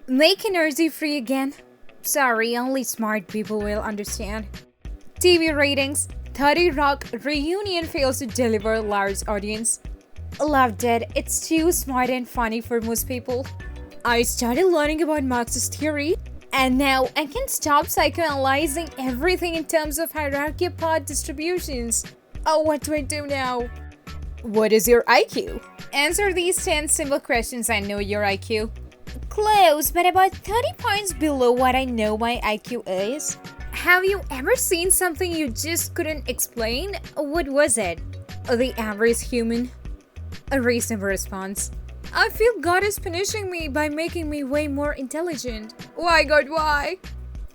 Make energy free again? Sorry, only smart people will understand. TV ratings: 30 Rock reunion fails to deliver large audience. Loved it. It's too smart and funny for most people. I started learning about Marxist theory, and now I can stop psychoanalyzing everything in terms of hierarchy of power distributions. Oh, what do I do now? What is your IQ? Answer these 10 simple questions and know your IQ. Close, but about 30 points below what I know my IQ is. Have you ever seen something you just couldn't explain? What was it? The average human? A reasonable response. I feel God is punishing me by making me way more intelligent. Why, God, why?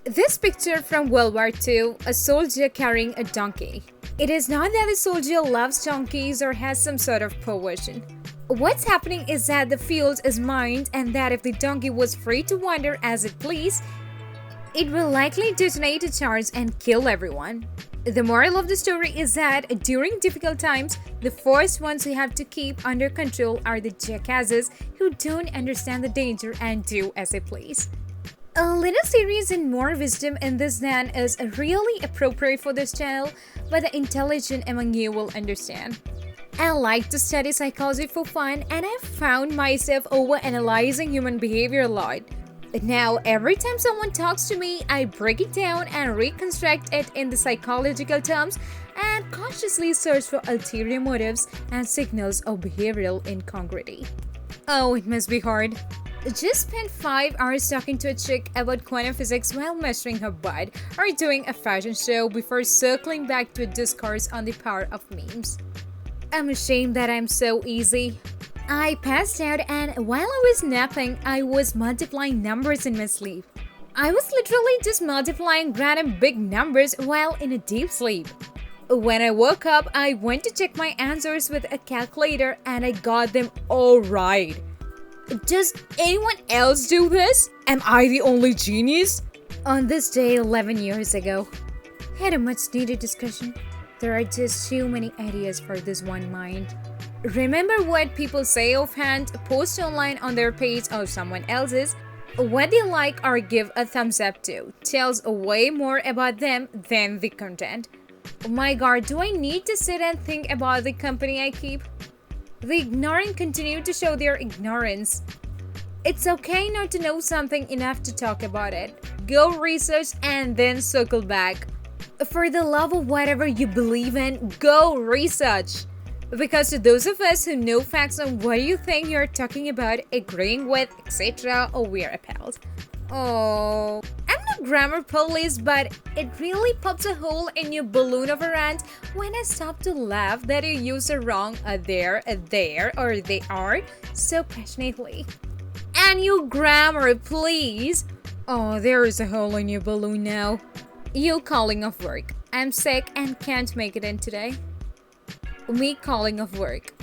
This picture from World War II, a soldier carrying a donkey. It is not that the soldier loves donkeys or has some sort of perversion. What's happening is that the field is mined, and that if the donkey was free to wander as it pleased, it will likely detonate a charge and kill everyone. The moral of the story is that during difficult times, the first ones who have to keep under control are the jackasses who don't understand the danger and do as they please. A little serious and more wisdom in this than is really appropriate for this channel, but the intelligent among you will understand. I like to study psychology for fun, and I've found myself overanalyzing human behavior a lot. Now, every time someone talks to me, I break it down and reconstruct it in the psychological terms and consciously search for ulterior motives and signals of behavioral incongruity. Oh, it must be hard. Just spent 5 hours talking to a chick about quantum physics while measuring her butt or doing a fashion show before circling back to a discourse on the power of memes. I'm ashamed that I'm so easy. I passed out, and while I was napping, I was multiplying numbers in my sleep. I was literally just multiplying random big numbers while in a deep sleep. When I woke up, I went to check my answers with a calculator and I got them all right. Does anyone else do this? Am I the only genius? On this day 11 years ago, had a much needed discussion. There are just too many ideas for this one mind. Remember what people say offhand, post online on their page or someone else's. What they like or give a thumbs up to tells way more about them than the content. Oh my god, do I need to sit and think about the company I keep? The ignorant continue to show their ignorance. It's okay not to know something enough to talk about it. Go research and then circle back. For the love of whatever you believe in, go research. Because to those of us who know facts on what you think you're talking about, agreeing with, etc., we are appalled. Oh, I'm no grammar police, but it really pops a hole in your balloon of a rant when I stop to laugh that you use the wrong there, or they are so passionately. And you grammar, please. Oh, there is a hole in your balloon now. You calling off work. I'm sick and can't make it in today. Me calling off work.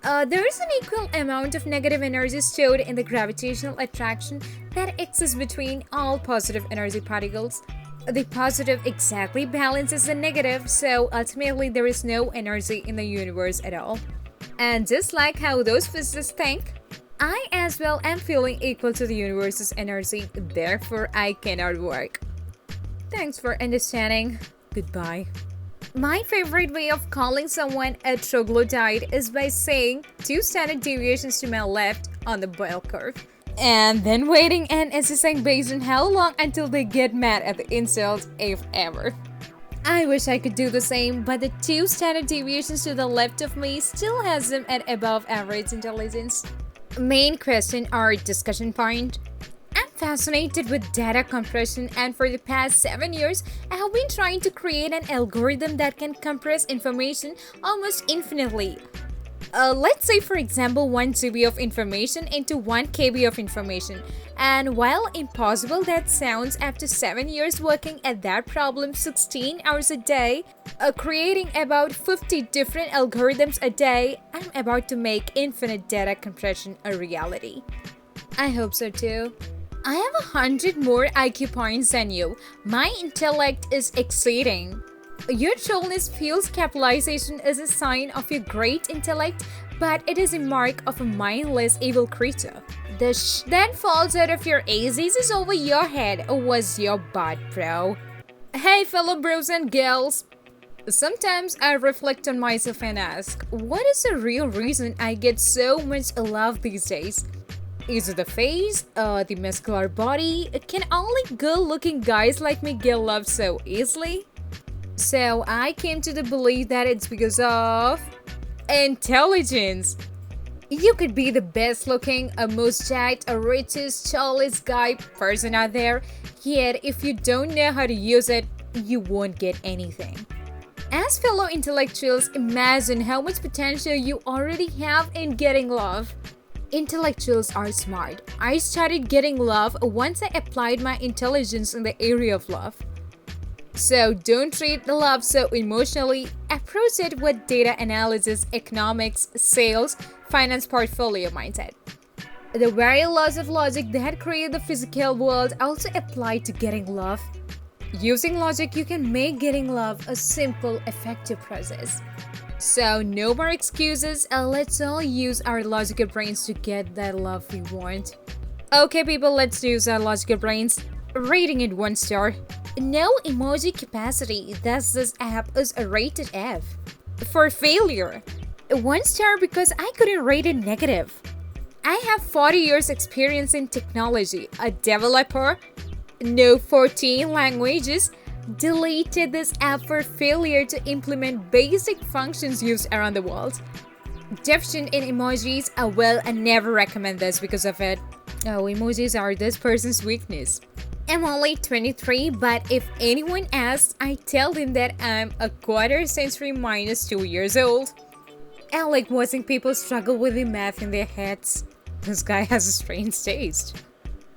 There is an equal amount of negative energy stored in the gravitational attraction that exists between all positive energy particles. The positive exactly balances the negative, so ultimately there is no energy in the universe at all. And just like how those physicists think, I as well am feeling equal to the universe's energy, therefore I cannot work. Thanks for understanding. Goodbye. My favorite way of calling someone a troglodyte is by saying 2 standard deviations to my left on the bell curve, and then waiting and assessing based on how long until they get mad at the insult, if ever. I wish I could do the same, but the 2 standard deviations to the left of me still has them at above average intelligence. Main question or discussion point. I'm fascinated with data compression, and for the past 7 years, I have been trying to create an algorithm that can compress information almost infinitely. Let's say, for example, 1 GB of information into 1 KB of information. And while impossible that sounds, after 7 years working at that problem 16 hours a day, creating about 50 different algorithms a day, I'm about to make infinite data compression a reality. I hope so too. I have 100 more IQ points than you. My intellect is exceeding. Your trollness feels capitalization is a sign of your great intellect, but it is a mark of a mindless evil creature. The that falls out of your A's is over your head or was your butt, bro. Hey, fellow bros and girls. Sometimes I reflect on myself and ask, what is the real reason I get so much love these days? Is it the face? The muscular body? Can only good-looking guys like me get love so easily? So I came to the belief that it's because of intelligence. You could be the best looking, most jacked, richest, tallest guy person out there, yet if you don't know how to use it, you won't get anything. As fellow intellectuals, imagine how much potential you already have in getting love. Intellectuals are smart. I started getting love once I applied my intelligence in the area of love. So don't treat the love so emotionally. Approach it with data analysis, economics, sales, finance, portfolio mindset. The very laws of logic that create the physical world also apply to getting love. Using logic, you can make getting love a simple, effective process. So no more excuses, let's all use our logical brains to get that love we want. Okay people, let's use our logical brains. Rating it 1 star. No emoji capacity, thus this app is a rated F. For failure. 1 star because I couldn't rate it negative. I have 40 years experience in technology, a developer, know 14 languages, deleted this app for failure to implement basic functions used around the world. Deficient in emojis, well, I never recommend this because of it. Oh, emojis are this person's weakness. I'm only 23, but if anyone asks, I tell them that I'm a quarter century minus 2 years old. I like watching people struggle with the math in their heads. This guy has a strange taste.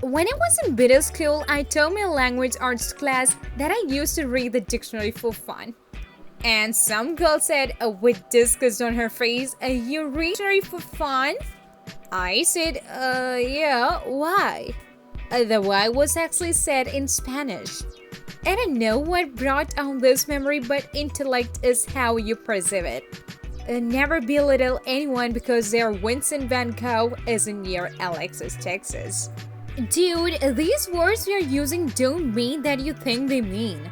When I was in middle school, I told my language arts class that I used to read the dictionary for fun. And some girl said, with disgust on her face, you read dictionary for fun? I said, yeah, why? The why was actually said in Spanish. I don't know what brought on this memory, but intellect is how you perceive it. Never belittle anyone because their Vincent van Gogh isn't near Alexis, Texas. Dude, these words you're using don't mean that you think they mean.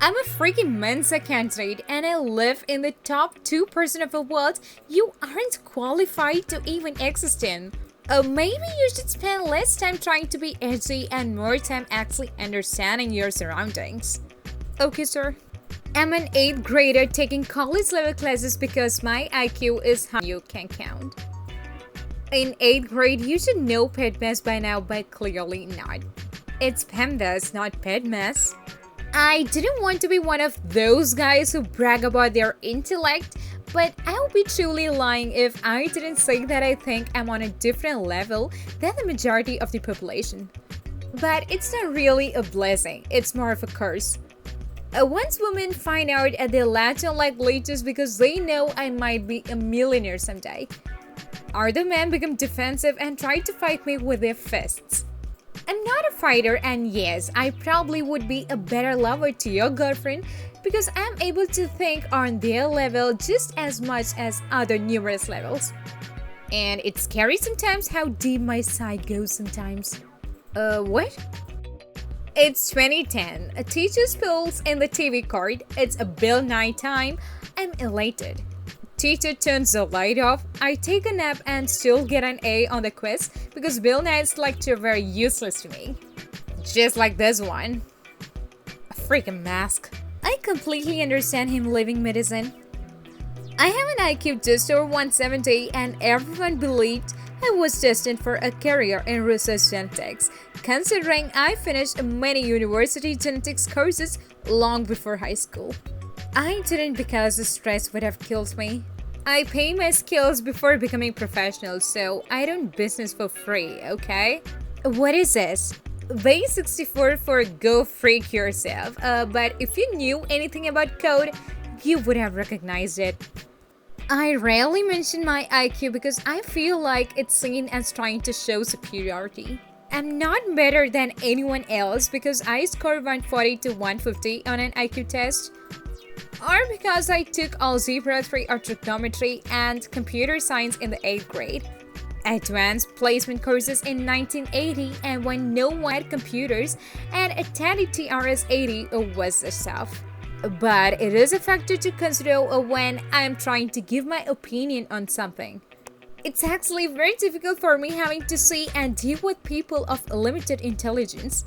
I'm a freaking Mensa candidate and I live in the top 2% of the world you aren't qualified to even exist in. Maybe you should spend less time trying to be edgy and more time actually understanding your surroundings. Okay, sir. I'm an 8th grader taking college level classes because my IQ is how you can count. In 8th grade, you should know PEDMAS by now, but clearly not. It's PEMDAS, not PEDMAS. I didn't want to be one of those guys who brag about their intellect, but I would be truly lying if I didn't say that I think I'm on a different level than the majority of the population. But it's not really a blessing, it's more of a curse. Once women find out they latch on like leeches because they know I might be a millionaire someday. Other men become defensive and try to fight me with their fists. I'm not a fighter, and yes, I probably would be a better lover to your girlfriend because I'm able to think on their level just as much as other numerous levels. And it's scary sometimes how deep my side goes sometimes. What? It's 2010. A teacher spills in the TV card. It's a Bill Nye time. I'm elated. Teacher turns the light off. I take a nap and still get an A on the quiz because Bill Nye's lecture very useless to me. Just like this one. A freaking mask. I completely understand him leaving medicine. I have an IQ just over 170 and everyone believed I was destined for a career in research genetics, considering I finished many university genetics courses long before high school. I didn't because the stress would have killed me. I pay my skills before becoming professional, so I don't business for free, okay? What is this? Base 64 for go freak yourself, but if you knew anything about code, you would have recognized it. I rarely mention my IQ because I feel like it's seen as trying to show superiority. I'm not better than anyone else because I scored 140 to 150 on an IQ test, or because I took Algebra 3 or Trigonometry and Computer Science in the 8th grade. advanced placement courses in 1980 and when no one had computers, and a Tandy TRS-80 was the stuff. But it is a factor to consider when I am trying to give my opinion on something. It's actually very difficult for me having to see and deal with people of limited intelligence.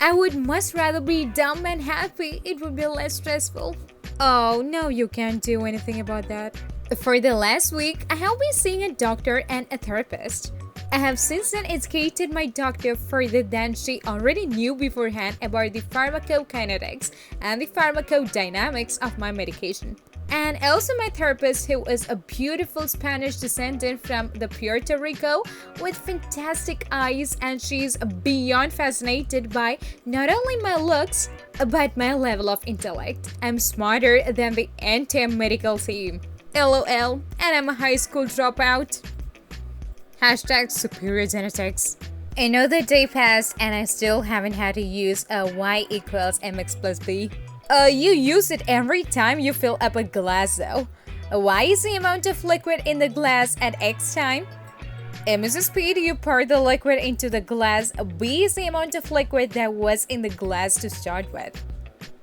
I would much rather be dumb and happy. It would be less stressful. Oh, no, you can't do anything about that. For the last week, I have been seeing a doctor and a therapist. I have since then educated my doctor further than she already knew beforehand about the pharmacokinetics and the pharmacodynamics of my medication. And also my therapist, who is a beautiful Spanish descendant from the Puerto Rico with fantastic eyes, and she's beyond fascinated by not only my looks, but my level of intellect. I'm smarter than the entire medical team. LOL, and I'm a high school dropout. Hashtag superior genetics. Another day passed and I still haven't had to use a y equals mx plus b. You use it every time you fill up a glass though. Y is the amount of liquid in the glass at x time. M is the speed you pour the liquid into the glass. B is the amount of liquid that was in the glass to start with.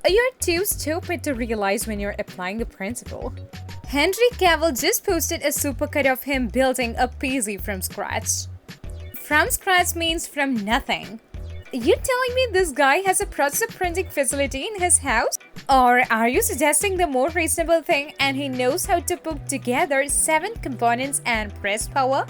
You're too stupid to realize when you're applying the principle. Henry Cavill just posted a supercut of him building a PC from scratch. From scratch means from nothing. You telling me this guy has a processor printing facility in his house? Or are you suggesting the more reasonable thing and he knows how to put together 7 components and press power?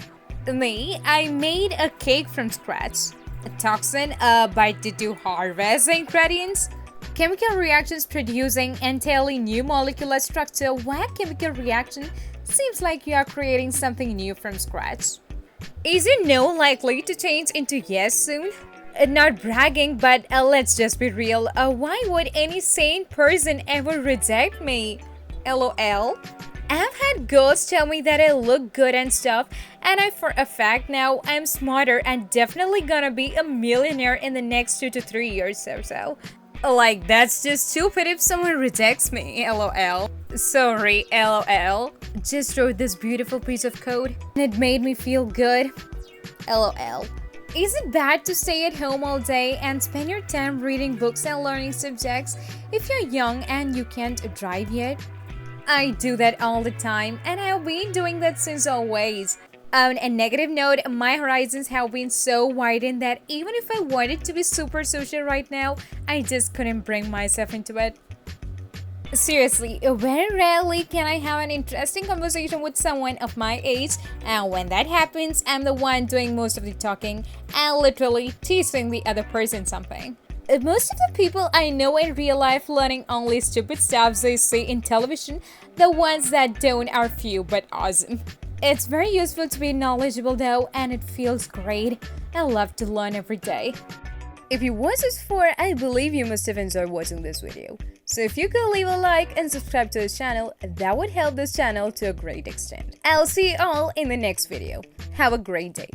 Me, I made a cake from scratch. A toxin, but did you harvest the ingredients? Chemical reactions producing entirely new molecular structure via chemical reaction seems like you are creating something new from scratch. Is your no likely to change into yes soon? Not bragging, but let's just be real. Why would any sane person ever reject me? LOL. I've had girls tell me that I look good and stuff, and I for a fact now I'm smarter and definitely gonna be a millionaire in the next 2 to 3 years or so. Like, that's just stupid if someone rejects me, LOL. Sorry, LOL. Just wrote this beautiful piece of code and it made me feel good. LOL. Is it bad to stay at home all day and spend your time reading books and learning subjects if you're young and you can't drive yet? I do that all the time and I've been doing that since always. On a negative note, my horizons have been so widened that even if I wanted to be super social right now, I just couldn't bring myself into it. Seriously, very rarely can I have an interesting conversation with someone of my age, and when that happens, I'm the one doing most of the talking and literally teaching the other person something. Most of the people I know in real life learning only stupid stuff they see in television, the ones that don't are few but awesome. It's very useful to be knowledgeable though, and it feels great. I love to learn every day. If you watched this far, I believe you must have enjoyed watching this video. So if you could leave a like and subscribe to this channel, that would help this channel to a great extent. I'll see you all in the next video. Have a great day.